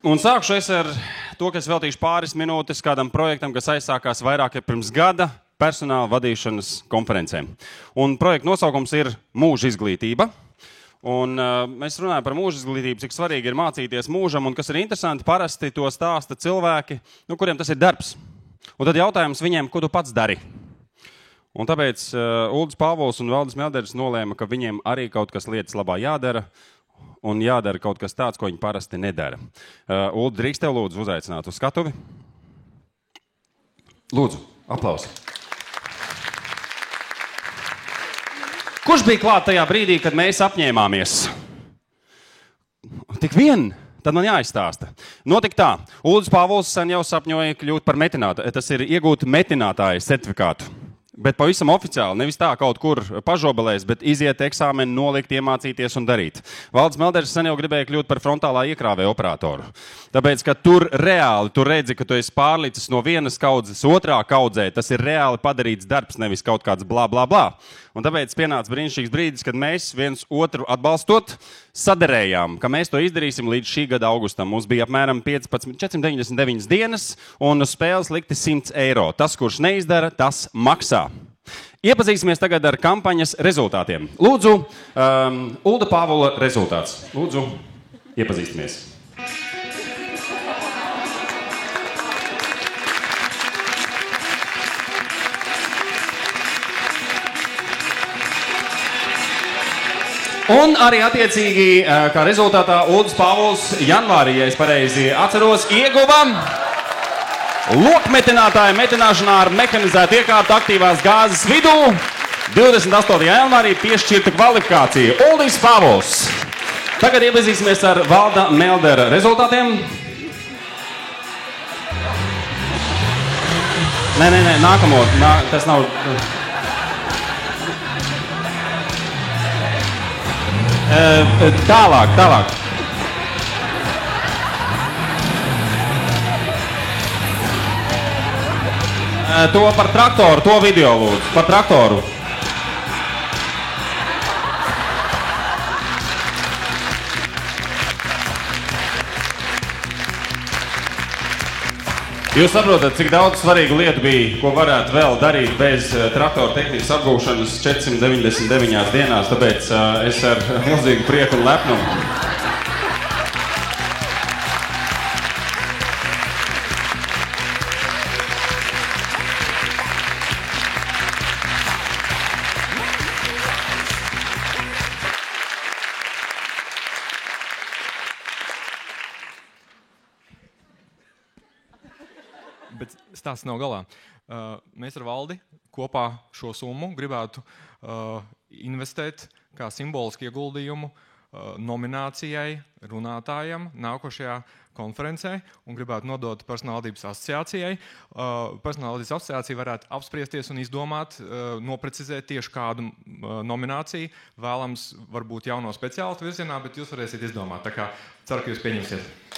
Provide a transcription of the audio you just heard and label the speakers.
Speaker 1: Un sākšu es ar to, ka es veltīšu pāris minūtes kādam projektam, kas aizsākās vairāk pirms gada personāla vadīšanas konferencēm. Un projekta nosaukums ir Mūža izglītība. Un, mēs runājam par mūža izglītību, cik svarīgi ir mācīties mūžam, un kas ir interesanti, parasti to stāsta cilvēki, kuriem tas ir darbs. Un tad jautājums viņiem, ko tu pats dari? Un tāpēc Uldis Pāvols un Valdis Melderis nolēma, ka viņiem arī kaut kas lietas labā jādara, un jādara kaut kas tāds, ko viņi parasti nedara. Uldi, drīkst tev lūdzu uzaicināt uz skatuvi? Lūdzu, aplausi. Kurš bija klāt tajā brīdī, kad mēs apņēmāmies? Tik vien, tad man jāizstāsta. Notika tā, Uldis Pāvols sen jau sapņoja kļūt par metinātāju. Tas ir iegūt metinātāju certifikātu. Bet pavisam oficiāli, nevis tā kaut kur pažobelēs, bet iziet eksāmeni, nolikt, iemācīties un darīt. Valdis Melderis sen jau gribēja kļūt par frontālā iekrāvēja operatoru. Tāpēc, ka tur reāli, tu redzi, ka tu esi pārlicis no vienas kaudzes otrā kaudzē, tas ir reāli padarīts darbs, nevis kaut kāds blā, blā, blā. Un tāpēc pienāca brīnišķīgs brīdis, kad mēs viens otru atbalstot, saderējām, ka mēs to izdarīsim līdz šī gada augustam. Mums bija apmēram 499 dienas un uz spēles likti 100 eiro. Tas, kurš neizdara, tas maksā. Iepazīsimies tagad ar kampaņas rezultātiem. Lūdzu, Ulda Pāvola rezultāts. Lūdzu, iepazīstamies. Un arī attiecīgi, kā rezultātā, Uldis Pāvols janvārī, ja es pareizi atceros, ieguva lokmetinātāju metināšanā ar mehanizētu iekārtu aktīvās gāzes vidū. 28. janvārī piešķirta kvalifikācija. Uldis Pāvols. Tagad iepazīsimies ar Valda Meldera rezultātiem. Nē, nākamo, tas nav... Tālāk. To par traktoru, to video lūdzu, par traktoru. Jūs saprotat, cik daudz svarīgu lietu bija, ko varētu vēl darīt bez traktora tehnikas apgūšanas 499 dienās, tāpēc es ar milzīgu prieku un lepnumu.
Speaker 2: Bet stāsts nav galā. Mēs ar Valdi kopā šo summu gribētu investēt kā simbolisku ieguldījumu nominācijai runātājam nākošajā konferencē un gribētu nodot personālvadības asociācijai. Personālvadības asociācija varētu apspriesties un izdomāt, noprecizēt tieši kādu nomināciju. Vēlams varbūt jauno speciālistu virzienā, bet jūs varēsiet izdomāt. Tā kā ceru, ka jūs pieņemsiet.